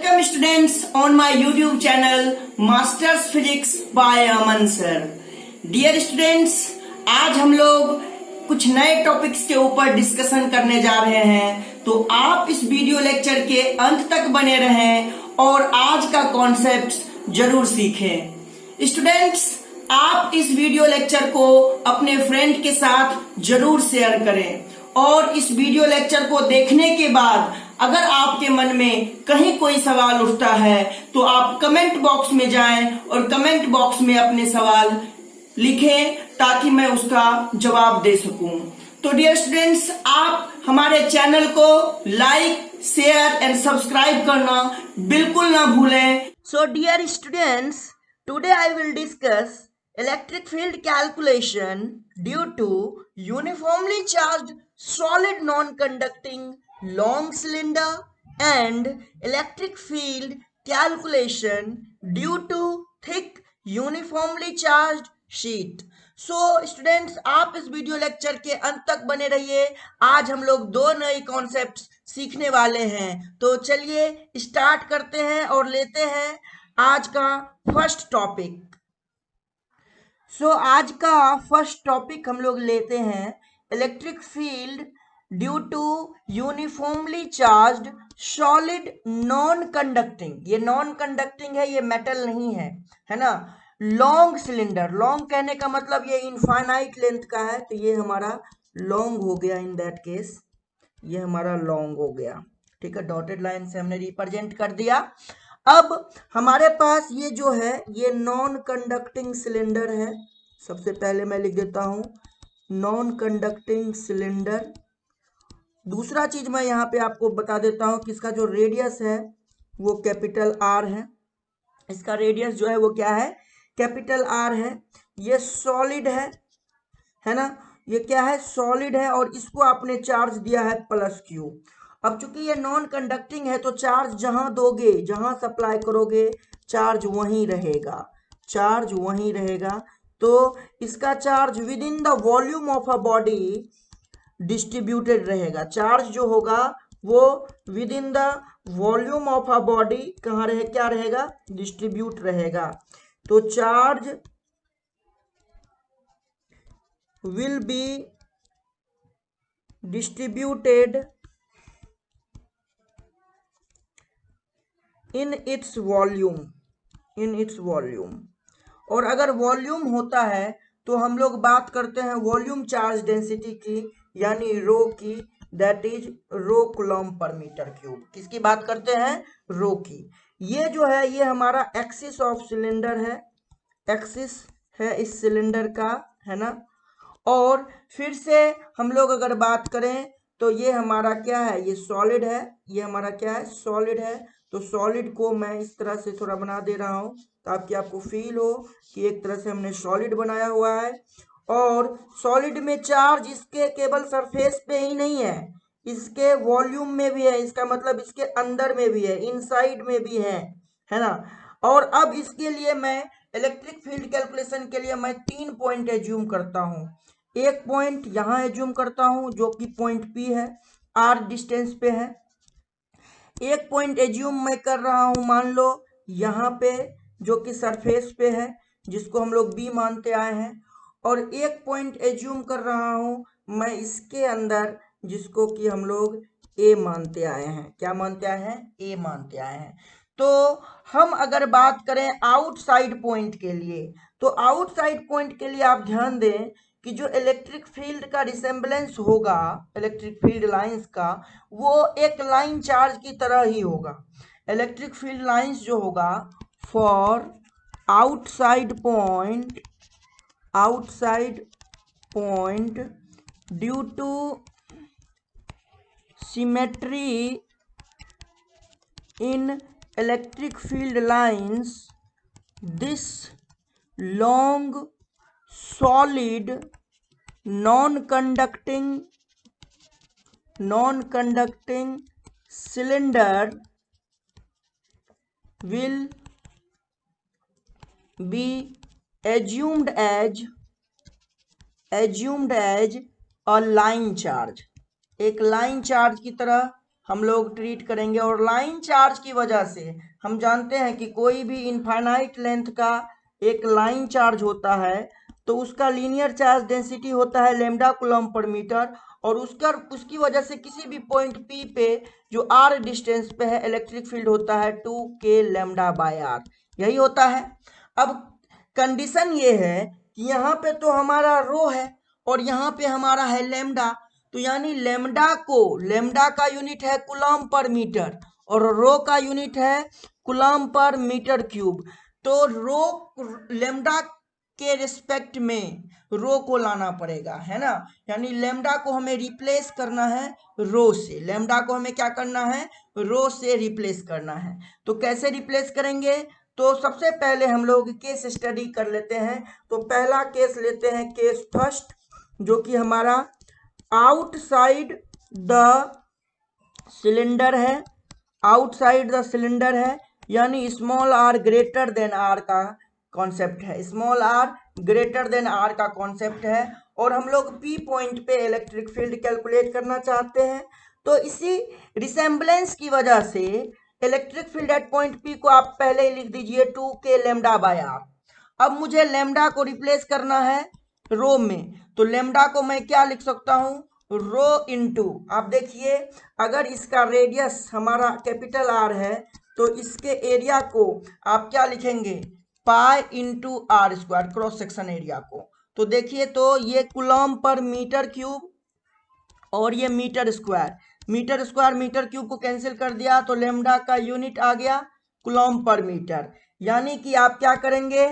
Welcome students on my YouTube channel Masters Physics by Aman Sir. Dear students, आज हम लोग कुछ नए टॉपिक्स के ऊपर डिस्कशन करने जा रहे हैं, तो आप इस वीडियो लेक्चर के अंत तक बने रहें और आज का कॉन्सेप्ट जरूर सीखें। स्टूडेंट्स, आप इस वीडियो लेक्चर को अपने फ्रेंड के साथ जरूर शेयर करें और इस वीडियो लेक्चर को देखने के बाद अगर आपके मन में कहीं कोई सवाल उठता है तो आप कमेंट बॉक्स में जाएं और कमेंट बॉक्स में अपने सवाल लिखें ताकि मैं उसका जवाब दे सकूं। तो डियर स्टूडेंट्स, आप हमारे चैनल को लाइक, शेयर एंड सब्सक्राइब करना बिल्कुल ना भूलें। So dear students, today I will discuss electric field calculation due to uniformly charged solid non-conducting long cylinder and electric field calculation due to thick uniformly charged sheet. So students, आप इस video lecture के अंत तक बने रहिए। आज हम लोग दो नए कॉन्सेप्ट सीखने वाले हैं, तो चलिए स्टार्ट करते हैं और लेते हैं आज का फर्स्ट टॉपिक। आज का फर्स्ट टॉपिक हम लोग लेते हैं electric field due to uniformly charged solid non conducting. ये नॉन कंडक्टिंग है, ये मेटल नहीं है, है ना। लॉन्ग सिलेंडर, लॉन्ग कहने का मतलब ये इनफाइनाइट लेंथ का है, तो ये हमारा लॉन्ग हो गया। इन दैट केस ये हमारा लॉन्ग हो गया, ठीक है। डॉटेड लाइन से हमने रिप्रेजेंट कर दिया। अब हमारे पास ये जो है ये नॉन कंडक्टिंग सिलेंडर है। सबसे पहले मैं लिख देता हूं नॉन कंडक्टिंग सिलेंडर। दूसरा चीज मैं यहाँ पे आपको बता देता हूं कि इसका जो रेडियस है वो कैपिटल आर है। इसका रेडियस जो है वो क्या है, कैपिटल आर है। ये सॉलिड है ना। ये क्या है, सॉलिड है और इसको आपने चार्ज दिया है प्लस क्यू। अब चूंकि ये नॉन कंडक्टिंग है तो चार्ज जहां दोगे, जहां सप्लाई करोगे, चार्ज वहीं रहेगा, चार्ज वहीं रहेगा। तो इसका charge with in the volume of a body distributed रहेगा। चार्ज जो होगा वो with in the volume of a body कहाँ रहे, क्या रहेगा, डिस्ट्रीब्यूट रहेगा। तो charge will be distributed in its volume. और अगर वॉल्यूम होता है तो हम लोग बात करते हैं वॉल्यूम चार्ज डेंसिटी की, यानी रो की, दैट इज रो कूलम्ब पर मीटर क्यूब। किसकी बात करते हैं, रो की। ये जो है ये हमारा एक्सिस ऑफ सिलेंडर है, एक्सिस है इस सिलेंडर का, है ना। और फिर से हम लोग अगर बात करें तो ये हमारा क्या है, ये सॉलिड है, ये हमारा क्या है, सॉलिड है। तो सॉलिड को मैं इस तरह से थोड़ा बना दे रहा हूं ताकि आपको फील हो कि एक तरह से हमने सॉलिड बनाया हुआ है। और सॉलिड में चार्ज इसके केवल सरफेस पे ही नहीं है, इसके वॉल्यूम में भी है, इसका मतलब इसके अंदर में भी है, इनसाइड में भी है ना। और अब इसके लिए मैं इलेक्ट्रिक फील्ड कैलकुलेशन के लिए मैं 3 पॉइंट एज्यूम करता हूं। एक पॉइंट यहां एज्यूम करता हूं जो कि पॉइंट पी है, आर डिस्टेंस पे है। एक पॉइंट एज्यूम मैं कर रहा हूं, मान लो यहाँ पे, जो कि सरफेस पे है, जिसको हम लोग बी मानते आए हैं। और एक पॉइंट एज्यूम कर रहा हूं मैं इसके अंदर, जिसको कि हम लोग ए मानते आए हैं। क्या मानते आए हैं, ए मानते आए हैं। तो हम अगर बात करें आउटसाइड पॉइंट के लिए, तो आउटसाइड पॉइंट के लिए आप ध्यान दें कि जो इलेक्ट्रिक फील्ड का रिसेम्बलेंस होगा, इलेक्ट्रिक फील्ड लाइंस का, वो एक लाइन चार्ज की तरह ही होगा। इलेक्ट्रिक फील्ड लाइंस जो होगा for outside point due to symmetry in electric field lines, this long solid non-conducting cylinder will be assumed as a line charge, एक लाइन चार्ज की तरह हम लोग ट्रीट करेंगे। और लाइन चार्ज की वजह से हम जानते हैं कि कोई भी इनफाइनाइट लेंथ का एक लाइन चार्ज होता है तो उसका लीनियर चार्ज डेंसिटी होता है लैम्डा कूलम्ब पर मीटर, और उसकी वजह से किसी भी पॉइंट पी पे जो आर डिस्टेंस पे है इलेक्ट्रिक फील्ड होता है 2k लैम्डा बाय आर, यही होता है। अब कंडीशन ये है कि यहाँ पे तो हमारा रो है और यहाँ पे हमारा है लैम्डा, तो यानी लैम्डा का यूनिट है कूलम्ब पर मीटर और रो का यूनिट है कूलम्ब पर मीटर क्यूब। तो रो लैम्डा के रिस्पेक्ट में रो को लाना पड़ेगा, है ना। यानी लैम्डा को हमें रिप्लेस करना है रो से, लैम्डा को हमें क्या करना है, रो से रिप्लेस करना है। तो कैसे रिप्लेस करेंगे, तो सबसे पहले हम लोग केस स्टडी कर लेते हैं। तो पहला केस लेते हैं, केस फर्स्ट, जो कि हमारा आउटसाइड द सिलेंडर है, आउटसाइड द सिलेंडर है, यानी small r greater than r का कॉन्सेप्ट है, small r greater than r का कॉन्सेप्ट है। और हम लोग पी पॉइंट पे इलेक्ट्रिक फील्ड कैलकुलेट करना चाहते हैं। तो इसी रिसेम्बलेंस की वजह से electric field at point P को आप पहले ही लिख दीजिए 2k लैम्डा बाय आर। अब मुझे लैम्डा को रिप्लेस करना है रो में, तो लैम्डा को मैं क्या लिख सकता हूं, रो इंटू, आप देखिए अगर इसका रेडियस हमारा कैपिटल आर है तो इसके एरिया को आप क्या लिखेंगे, pi into r square, cross section area को। तो देखिए तो ये कूलम्ब पर मीटर क्यूब और ये मीटर स्क्वायर मीटर क्यूब को कैंसिल कर दिया तो लैम्डा का यूनिट आ गया कूलम्ब पर मीटर। यानी कि आप क्या करेंगे,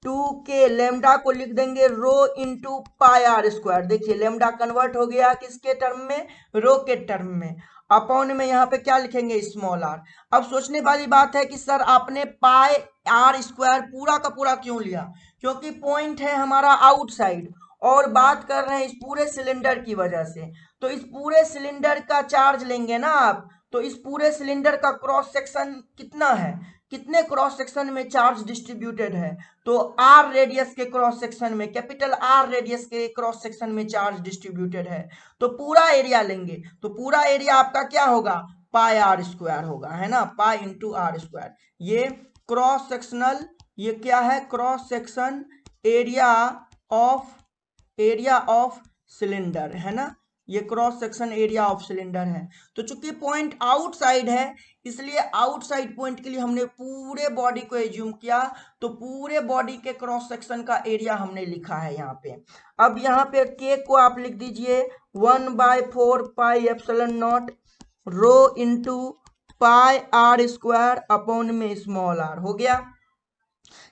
2k लैम्डा को लिख देंगे रो इंटू पाई आर स्क्वायर। देखिए लैम्डा कन्वर्ट हो गया किसके टर्म में, रो के टर्म में। अपॉन में यहाँ पे क्या लिखेंगे, स्मॉल आर। अब सोचने वाली बात है कि सर आपने पाई आर स्क्वायर पूरा का पूरा क्यों लिया, क्योंकि पॉइंट है हमारा आउटसाइड और बात कर रहे हैं इस पूरे सिलेंडर की वजह से। तो इस पूरे सिलेंडर का चार्ज लेंगे ना आप, तो इस पूरे सिलेंडर का क्रॉस सेक्शन कितना है, कितने क्रॉस सेक्शन में चार्ज डिस्ट्रीब्यूटेड है, तो आर रेडियस के क्रॉस सेक्शन में, कैपिटल आर रेडियस के क्रॉस सेक्शन में चार्ज डिस्ट्रीब्यूटेड है। तो पूरा एरिया लेंगे तो पूरा एरिया आपका क्या होगा, पाई आर स्क्वायर होगा, है ना, पाई इंटू आर स्क्वायर। ये क्रॉस सेक्शनल, ये क्या है, cross section area of cylinder, है ना, ये cross section area of cylinder है। तो चूंकि पॉइंट आउटसाइड है इसलिए आउटसाइड पॉइंट के लिए हमने पूरे बॉडी को एज्यूम किया, तो पूरे बॉडी के क्रॉस सेक्शन का एरिया हमने लिखा है यहाँ पे। अब यहाँ पे के को आप लिख दीजिए 1/4 pi epsilon naught rho into pi r square upon में स्मॉल आर, हो गया।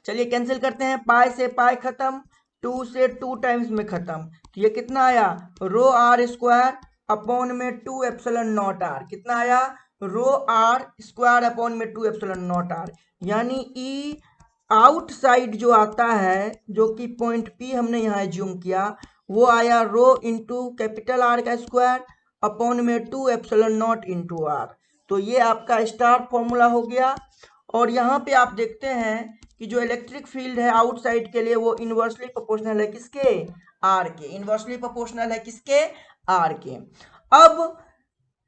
चलिए कैंसिल करते हैं, पाई से पाई खत्म, 2 से 2 टाइम्स में खत्म, तो ये कितना आया, रो आर स्क्वायर अपॉन में 2 एप्सिलॉन नॉट आर, कितना आया, रो आर स्क्वायर अपॉन में 2 एप्सिलॉन नॉट आर। यानी ई आउटसाइड जो आता है, जो कि पॉइंट पी हमने यहाँ एज्यूम किया, वो आया रो इंटू कैपिटल आर का स्क्वायर अपॉन में 2 एप्सिलॉन नॉट इंटू आर। तो ये आपका स्टार फॉर्मूला हो गया। और यहाँ पे आप देखते हैं कि जो इलेक्ट्रिक फील्ड है आउटसाइड के लिए वो इनवर्सली प्रोपोर्शनल है किसके, आर के, इनवर्सली प्रोपोर्शनल है किसके, आर के। अब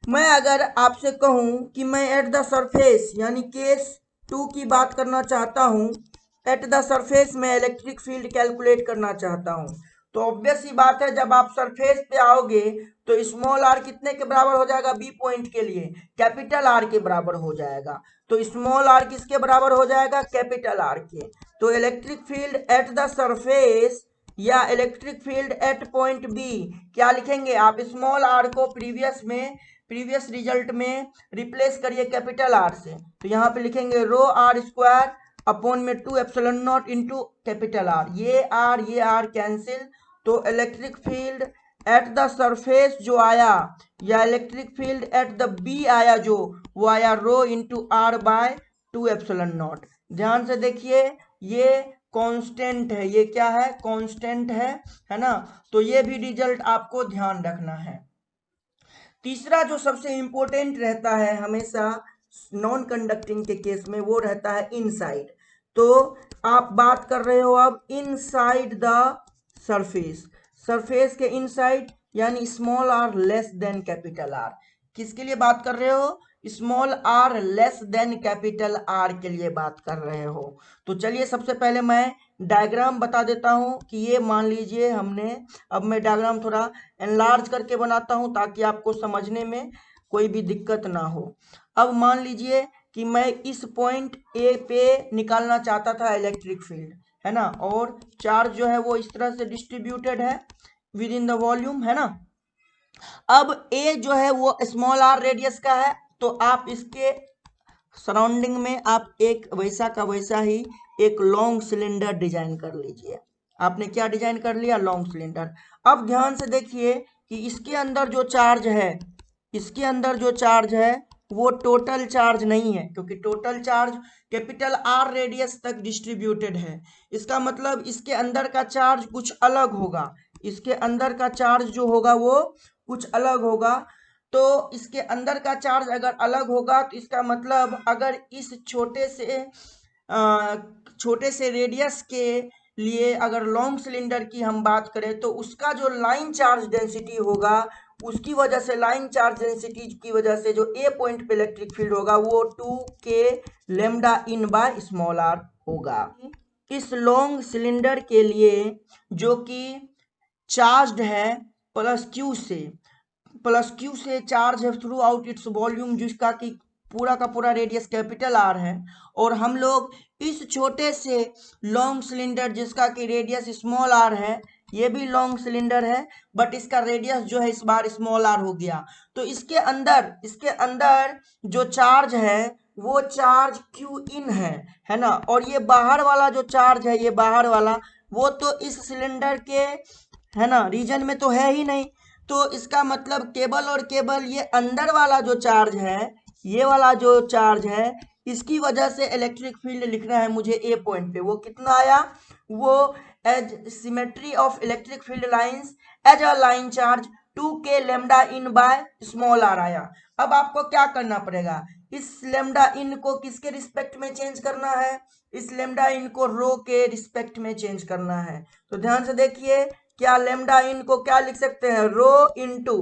मैं अगर आपसे कहूं कि मैं एट द सरफेस यानी केस 2 की बात करना चाहता हूं, एट द सरफेस में इलेक्ट्रिक फील्ड कैलकुलेट करना चाहता हूं, तो ऑब्वियस ही बात है जब आप सरफेस पे आओगे तो स्मॉल आर कितने के बराबर हो जाएगा, बी पॉइंट के लिए कैपिटल आर के बराबर हो जाएगा। तो स्मॉल आर किसके बराबर हो जाएगा, कैपिटल आर के। तो electric field at the surface या electric field at point B क्या लिखेंगे आप, स्मॉल आर को प्रीवियस रिजल्ट में रिप्लेस करिए कैपिटल आर से, तो यहाँ पे लिखेंगे रो आर स्क्वायर अपॉन में 2 epsilon naught into capital R, ये आर कैंसिल। तो electric field at the surface जो आया या electric field at the B आया जो, वो आया rho into are by 2 epsilon naught. ध्यान से देखिए ये कांस्टेंट है, ये क्या है, कांस्टेंट है ना। तो ये भी रिजल्ट आपको ध्यान रखना है। तीसरा जो सबसे इंपॉर्टेंट रहता है हमेशा नॉन कंडक्टिंग के केस में, वो रहता है इनसाइड। तो आप बात कर रहे हो अब इनसाइड द सरफेस, सरफेस के इनसाइड यानी small r less than capital R. किसके लिए बात कर रहे हो? Small r less than capital R के लिए बात कर रहे हो। तो चलिए सबसे पहले मैं डायग्राम बता देता हूं कि ये मान लीजिए हमने, अब मैं डायग्राम थोड़ा एनलार्ज करके बनाता हूं ताकि आपको समझने में कोई भी दिक्कत ना हो। अब मान लीजिए कि मैं इस पॉइंट ए पे निकालना चाहता था इलेक्ट्रिक फील्ड, है ना, और चार्ज जो है वो इस तरह से डिस्ट्रीब्यूटेड है विद इन द वॉल्यूम, है ना। अब ए जो है वो स्मॉल आर रेडियस का है, तो आप इसके सराउंडिंग में आप एक वैसा का वैसा ही एक लॉन्ग सिलेंडर डिजाइन कर लीजिए। आपने क्या डिजाइन कर लिया? Long cylinder. अब ध्यान से देखिए कि इसके अंदर जो चार्ज है, इसके अंदर जो चार्ज है वो टोटल चार्ज नहीं है, क्योंकि total charge capital R radius तक डिस्ट्रीब्यूटेड है। इसका मतलब इसके अंदर का चार्ज कुछ अलग होगा, इसके अंदर का चार्ज जो होगा वो कुछ अलग होगा। तो इसके अंदर का चार्ज अगर अलग होगा तो इसका मतलब अगर इस छोटे से रेडियस के लिए अगर लॉन्ग सिलेंडर की हम बात करें तो उसका जो लाइन चार्ज डेंसिटी होगा, उसकी वजह से लाइन चार्ज डेंसिटी की वजह से जो ए पॉइंट पे इलेक्ट्रिक फील्ड होगा वो 2k lambda in by small r होगा। इस लॉन्ग सिलेंडर के लिए जो कि चार्ज्ड है प्लस क्यू से चार्ज है थ्रू आउट इट्स वॉल्यूम, जिसका कि पूरा का पूरा रेडियस कैपिटल आर है, और हम लोग इस छोटे से लॉन्ग सिलेंडर जिसका कि रेडियस स्मॉल आर है, ये भी लॉन्ग सिलेंडर है बट इसका रेडियस जो है इस बार स्मॉल आर हो गया। तो इसके अंदर जो चार्ज है वो चार्ज क्यू इन है ना, और ये बाहर वाला जो चार्ज है, ये बाहर वाला वो तो इस सिलेंडर के, है ना, रीजन में तो है ही नहीं। तो इसका मतलब केबल और केबल ये अंदर वाला जो चार्ज है, ये वाला जो चार्ज है, इसकी वजह से इलेक्ट्रिक फील्ड लिखना है मुझे ए पॉइंट पे। वो कितना आया? वो as symmetry of electric field lines as a line charge 2k lambda in by small r आया। अब आपको क्या करना पड़ेगा? इस लेमडा इन को किसके रिस्पेक्ट में चेंज करना है? इस लेमडा इन को रो के रिस्पेक्ट में चेंज करना है। तो ध्यान से देखिए, क्या लेमडा इन को क्या लिख सकते हैं? रो इनटू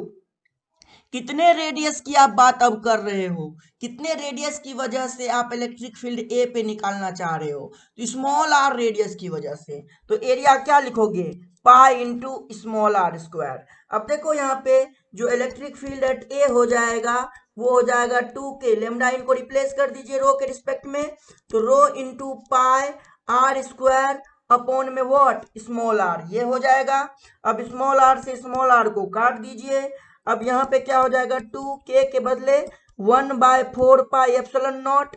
कितने रेडियस की आप बात अब कर रहे हो, कितने रेडियस की वजह से आप इलेक्ट्रिक फील्ड ए पे निकालना चाह रहे हो? तो स्मॉल आर रेडियस की वजह से। तो एरिया क्या लिखोगे? Pi into small r square. अब देखो यहाँ पे जो इलेक्ट्रिक फील्ड एट ए हो जाएगा वो हो जाएगा 2k, लेमडा इन को रिप्लेस कर दीजिए रो के रिस्पेक्ट में, तो rho into pi r square upon में व्हाट? स्मॉल आर, ये हो जाएगा। अब स्मॉल आर से स्मॉल आर को काट दीजिए। अब यहाँ पे क्या हो जाएगा? 2k के बदले 1/4 पाई एप्सिलॉन नॉट,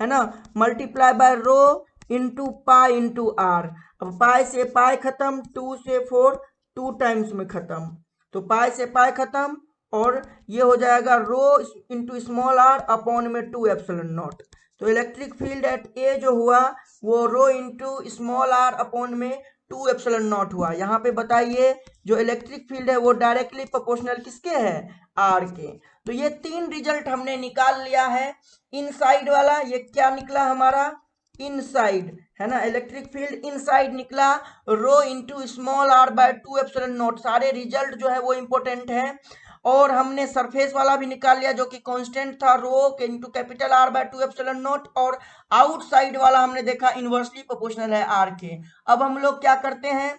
है ना, multiply by rho into pi into r. अब पाई से पाई खत्म, 2 से 4 2 टाइम्स में खत्म, तो पाई से पाई खत्म, और ये हो जाएगा रो इंटू स्मॉल आर अपॉन में 2 एप्सिलॉन नॉट। तो इलेक्ट्रिक फील्ड एट ए जो हुआ वो रो इंटू स्मॉल आर अपॉन में 2 एप्सिलॉन नॉट हुआ। यहाँ पे बताइए जो इलेक्ट्रिक फील्ड है वो डायरेक्टली प्रोपोर्शनल किसके है? आर के। तो ये तीन रिजल्ट हमने निकाल लिया है। इनसाइड वाला ये क्या निकला हमारा? इनसाइड, है ना, इलेक्ट्रिक फील्ड इनसाइड निकला rho into small r by 2 epsilon naught. सारे रिजल्ट जो है वो इंपॉर्टेंट है। और हमने सरफेस वाला भी निकाल लिया जो कि कांस्टेंट था rho into capital R by 2 epsilon naught, और आउटसाइड वाला हमने देखा इनवर्सली प्रोपोर्शनल है आर के। अब हम लोग क्या करते हैं,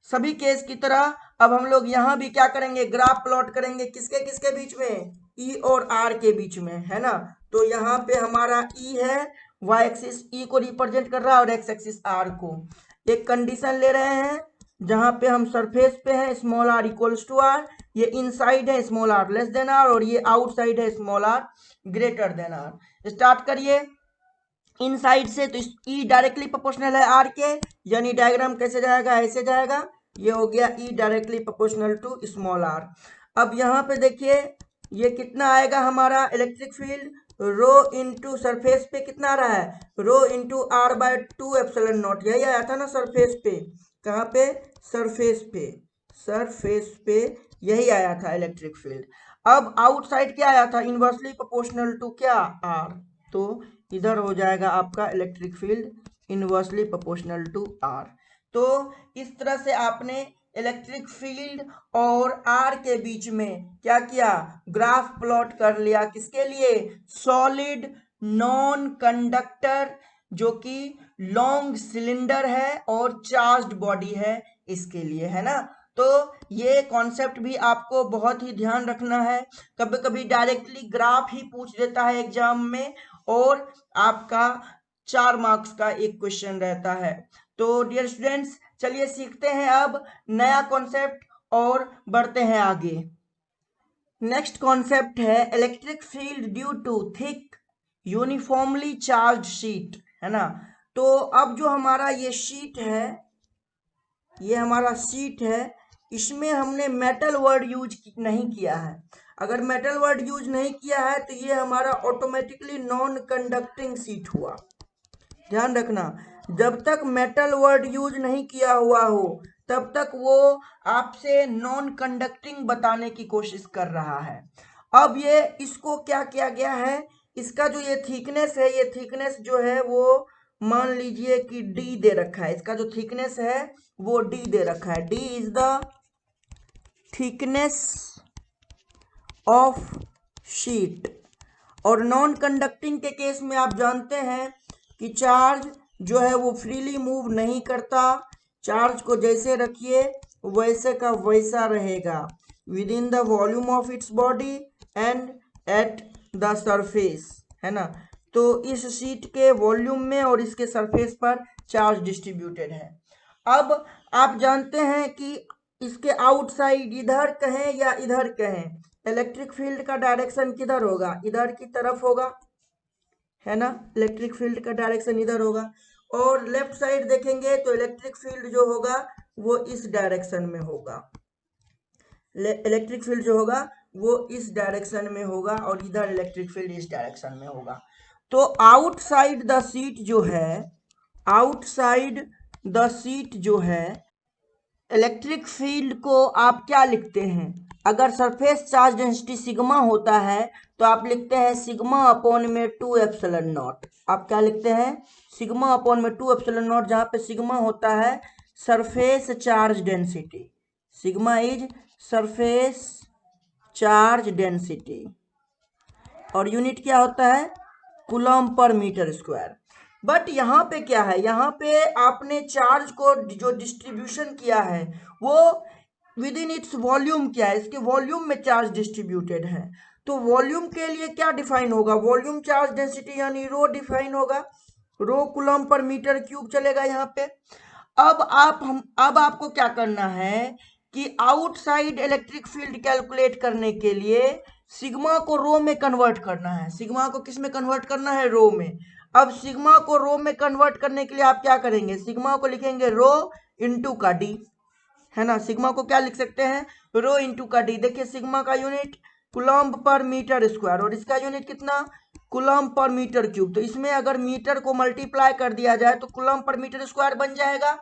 सभी केस की तरह अब हम लोग यहाँ भी क्या करेंगे? ग्राफ प्लॉट करेंगे किसके किसके बीच में? ई और आर के बीच में, है ना। तो यहाँ पे हमारा ई है, वाई एक्सिस ई को रिप्रेजेंट कर रहा है और एक्स एक्सिस आर को। एक कंडीशन ले रहे हैं जहां पे हम सरफेस पे हैं, small r equals to R, ये इनसाइड है small r less than R, और ये आउटसाइड है small r greater than R. Start करिए इनसाइड से। तो ई डायरेक्टली प्रोपोर्शनल है आर के, यानी डायग्राम कैसे जाएगा? ऐसे जाएगा। ये हो गया E directly proportional to small r. अब यहाँ पे देखिए ये कितना आएगा हमारा electric field? Rho into surface पे कितना आ रहा है? Rho into are by 2 epsilon naught, यही आया था ना सरफेस पे। कहाँ पे? सरफेस पे, सरफेस पे यही आया था इलेक्ट्रिक फील्ड। अब आउटसाइड क्या आया था? इनवर्सली प्रोपोर्शनल टू क्या? आर। तो इधर हो जाएगा आपका electric field inversely proportional to r. तो इस तरह से आपने इलेक्ट्रिक फील्ड और आर के बीच में क्या किया, ग्राफ प्लॉट कर लिया। किसके लिए, सॉलिड नॉन कंडक्टर जो कि लॉन्ग सिलेंडर है और चार्ज्ड बॉडी है, इसके लिए, है ना। तो ये कॉन्सेप्ट भी आपको बहुत ही ध्यान रखना है। कभी कभी डायरेक्टली ग्राफ ही पूछ देता है एग्जाम में और आपका 4 मार्क्स का एक क्वेश्चन रहता है। तो डियर स्टूडेंट्स, चलिए सीखते हैं अब नया कॉन्सेप्ट और बढ़ते हैं आगे। नेक्स्ट कॉन्सेप्ट है electric field due to thick uniformly charge sheet, है ना। तो अब जो हमारा ये शीट है, ये हमारा शीट है, इसमें हमने मेटल वर्ड यूज नहीं किया है। अगर मेटल वर्ड यूज नहीं किया है तो ये हमारा ऑटोमेटिकली नॉन कंडक्टिंग शीट हुआ। ध्यान रखना, जब तक मेटल वर्ड यूज नहीं किया हुआ हो तब तक वो आपसे नॉन कंडक्टिंग बताने की कोशिश कर रहा है। अब ये इसको क्या किया गया है, इसका जो ये थिकनेस है, ये थिकनेस जो है वो मान लीजिए कि डी दे रखा है। इसका जो थिकनेस है वो डी दे रखा है। D is the thickness of sheet. और नॉन कंडक्टिंग के केस में आप जानते हैं कि चार्ज जो है वो फ्रीली मूव नहीं करता। चार्ज को जैसे रखिए वैसे का वैसा रहेगा with in the volume of its body and eight the surface, है ना। तो इस शीट के वॉल्यूम में और इसके सरफेस पर चार्ज डिस्ट्रीब्यूटेड है। अब आप जानते हैं कि इसके आउटसाइड इधर कहें या इधर कहें, इलेक्ट्रिक फील्ड का डायरेक्शन किधर होगा, इधर की तरफ होगा, है ना। इलेक्ट्रिक फील्ड का डायरेक्शन इधर होगा। और लेफ्ट साइड देखेंगे तो इलेक्ट्रिक फील्ड जो होगा वो इस डायरेक्शन में होगा। इलेक्ट्रिक फील्ड जो होगा वो इस डायरेक्शन में होगा और इधर इलेक्ट्रिक फील्ड इस डायरेक्शन में होगा। तो आउटसाइड द सीट जो है, आउटसाइड द सीट जो है, इलेक्ट्रिक फील्ड को आप क्या लिखते हैं, अगर सरफेस चार्ज डेंसिटी सिग्मा होता है तो आप लिखते हैं सिग्मा अपॉन में 2 एप्सिलॉन नॉट। आप क्या लिखते हैं, सिग्मा अपॉन में 2 एप्सिलॉन नॉट, जहां पे सिग्मा होता है surface charge density. Sigma is surface charge density और यूनिट क्या होता है, कूलम्ब पर मीटर स्क्वायर। बट यहाँ पे क्या है, यहाँ पे आपने चार्ज को जो डिस्ट्रीब्यूशन किया है वो विद इन इट्स वॉल्यूम क्या है, इसके वॉल्यूम में चार्ज डिस्ट्रीब्यूटेड है। तो वॉल्यूम के लिए क्या डिफाइन होगा, वॉल्यूम चार्ज डेंसिटी यानी रो डिफाइन होगा। रो कूलम्ब पर मीटर क्यूब चलेगा यहाँ पे। अब आपको क्या करना है कि आउटसाइड इलेक्ट्रिक फील्ड कैलकुलेट करने के लिए सिग्मा को रो में कन्वर्ट करना है। सिग्मा को किस में कन्वर्ट करना है, रो में। अब सिग्मा को रो में कन्वर्ट करने के लिए आप क्या करेंगे, सिग्मा को लिखेंगे रो इंटू का डी, है ना। सिग्मा को क्या लिख सकते हैं, रो इंटू का डी। देखिए सिग्मा का यूनिट कूलम्ब पर मीटर स्क्वायर और इसका यूनिट कितना, कूलम्ब पर मीटर क्यूब। तो इसमें अगर मीटर को मल्टीप्लाई कर दिया जाए तो कूलम्ब पर मीटर स्क्वायर बन जाएगा,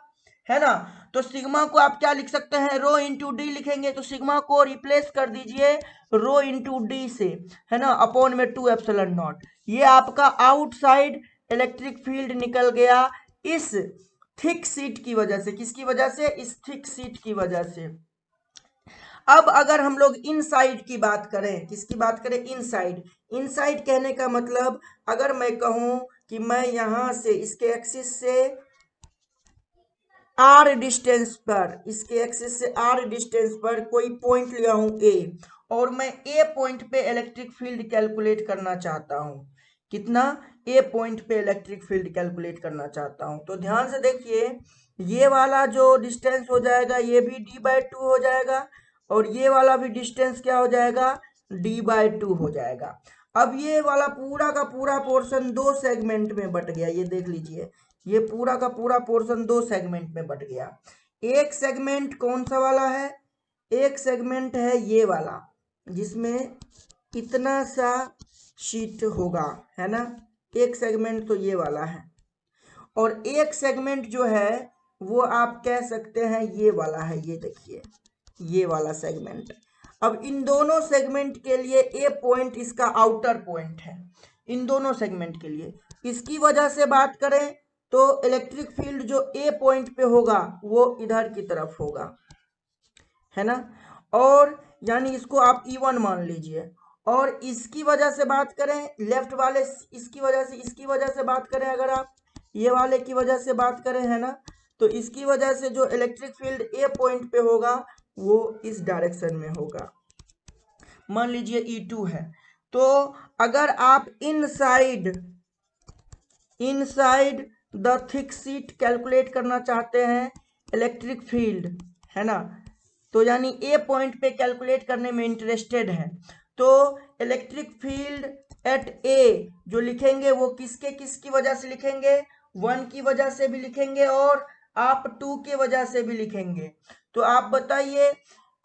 है ना। तो सिग्मा को आप क्या लिख सकते हैं, रो इंटू डी लिखेंगे। तो सिग्मा को रिप्लेस कर दीजिए रो इंटू डी से, है ना, अपॉन में 2 एप्सिलॉन नॉट। ये आपका आउटसाइड इलेक्ट्रिक फील्ड निकल गया इस थिक सीट की वजह से। किसकी वजह से, इस थिक सीट की वजह से। अब अगर हम लोग इनसाइड की बात करें, किसकी बात करें, इनसाइड। इनसाइड कहने का मतलब, अगर मैं कहूं कि मैं यहां से इसके एक्सिस से आर डिस्टेंस पर, इसके एक्सिस से आर डिस्टेंस पर कोई पॉइंट लिया हूं ए, और मैं ए पॉइंट पे इलेक्ट्रिक फील्ड कैलकुलेट करना चाहता हूं। कितना, ए पॉइंट पे इलेक्ट्रिक फील्ड कैलकुलेट करना चाहता हूं। तो ध्यान से देखिए, ये वाला जो डिस्टेंस हो जाएगा ये भी d/2 हो जाएगा और ये वाला भी डिस्टेंस क्या हो जाएगा, d/2 हो जाएगा। अब ये वाला पूरा का पूरा पोर्शन 2 सेगमेंट में बट गया। ये देख लीजिए, ये पूरा का पूरा पोर्शन 2 सेगमेंट में बट गया। एक सेगमेंट कौन सा वाला है, एक सेगमेंट है ये वाला जिसमें इतना सा शीट होगा, है ना। एक सेगमेंट तो ये वाला है और एक सेगमेंट जो है वो आप कह सकते हैं ये वाला है। ये देखिए, ये वाला सेगमेंट। अब इन दोनों सेगमेंट के लिए ए पॉइंट इसका आउटर पॉइंट है, इन दोनों सेगमेंट के लिए। इसकी वजह से बात करें तो इलेक्ट्रिक फील्ड जो ए पॉइंट पे होगा वो इधर की तरफ होगा, है ना, और यानी इसको आप E1 मान लीजिए। और इसकी वजह से बात करें लेफ्ट वाले, इसकी वजह से बात करें, अगर आप ये वाले की वजह से बात करें, है ना, तो इसकी वजह से जो इलेक्ट्रिक फील्ड ए पॉइंट पे होगा वो इस डायरेक्शन में होगा। मान लीजिए E2 है, तो अगर आप inside the thick sheet calculate करना चाहते हैं इलेक्ट्रिक फील्ड, है ना, तो यानी ए पॉइंट पे कैलकुलेट करने में इंटरेस्टेड है, तो इलेक्ट्रिक फील्ड एट ए जो लिखेंगे वो किसकी वजह से लिखेंगे, 1 की वजह से भी लिखेंगे और आप 2 की वजह से भी लिखेंगे। तो आप बताइए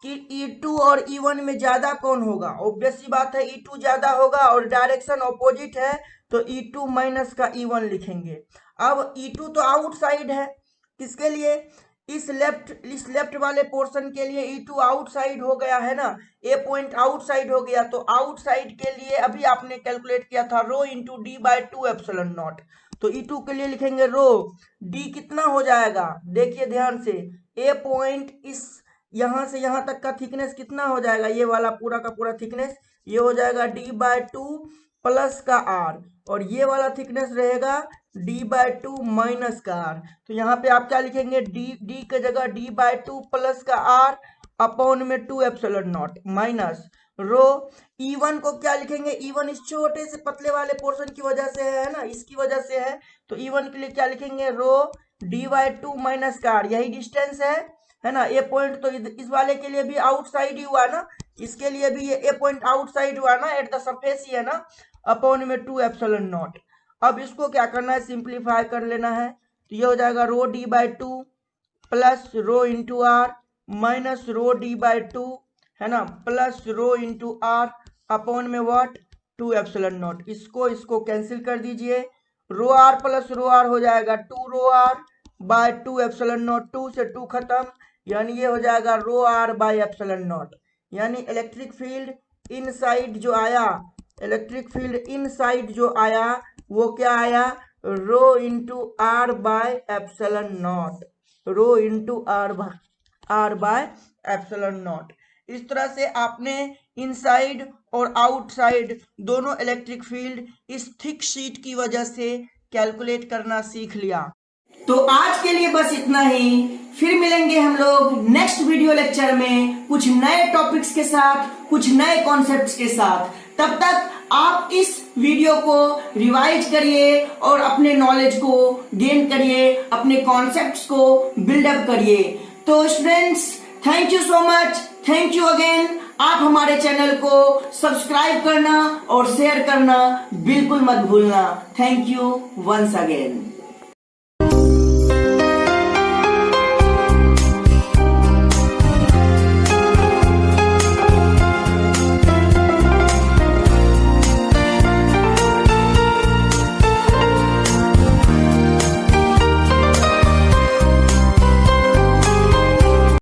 कि E2 और E1 में ज्यादा कौन होगा? ऑब्वियस सी बात है E2 ज्यादा होगा, और डायरेक्शन ऑपोजिट है तो E2 माइनस का E1 लिखेंगे। अब E2 तो आउटसाइड है, किसके लिए? इस लेफ्ट वाले पोर्शन के लिए E2 आउटसाइड हो गया, है ना, ए पॉइंट आउटसाइड हो गया। तो आउटसाइड के लिए अभी आपने कैलकुलेट किया था rho into d by 2 epsilon naught, तो E2 के लिए लिखेंगे रो, डी कितना हो जाएगा, देखिए ध्यान से, ए पॉइंट इस यहां से यहां तक का थिकनेस कितना हो जाएगा, ये वाला पूरा का पूरा थिकनेस, ये हो जाएगा डी बाई 2 प्लस का आर, और ये वाला थिकनेस रहेगा डी बाई 2 माइनस का आर। तो यहाँ पे आप क्या लिखेंगे, डी के जगह डी बाई 2 प्लस का आर अपॉन में 2 epsilon not minus rho. E1 को क्या लिखेंगे, E1 इस छोटे से पतले वाले पोर्शन की वजह से है ना, इसकी वजह से है, तो E1 के लिए क्या लिखेंगे, रो डी बाई 2 माइनस का आर, यही डिस्टेंस है ना। ए पॉइंट तो इस वाले के लिए भी आउटसाइड ही हुआ ना, इसके लिए भी ये ए पॉइंट आउटसाइड हुआ ना, एट द सरफेस ही है ना, अपॉन में 2 एप्सिलॉन नॉट। अब इसको क्या करना है, सिंप्लीफाई कर लेना है, तो ये हो जाएगा rho d by 2 plus rho into R minus rho d by 2, है ना, plus rho into R upon में व्हाट, 2 एप्सिलॉन नॉट। इसको कैंसिल कर दीजिए, rho R plus rho R हो जाएगा 2 rho R by 2 epsilon naught, 2 से 2 खत्म, यानी ये हो जाएगा rho R by epsilon naught. यानी इलेक्ट्रिक फील्ड इनसाइड जो आया वो क्या आया, rho into are by epsilon naught, rho into are by epsilon naught. इस तरह से आपने इनसाइड और आउटसाइड दोनों इलेक्ट्रिक फील्ड इस थिक शीट की वजह से कैलकुलेट करना सीख लिया। तो आज के लिए बस इतना ही, फिर मिलेंगे हम लोग नेक्स्ट वीडियो लेक्चर में कुछ नए टॉपिक्स के साथ, कुछ नए कॉन्सेप्ट्स के साथ। तब तक आप इस वीडियो को रिवाइज करिए और अपने नॉलेज को गेन करिए, अपने कॉन्सेप्ट्स को बिल्डअप करिए। तो students, thank you so much, thank you again. आप हमारे चैनल को सब्सक्राइब करना और शेयर करना बिल्कुल मत भूलना। Thank you once again.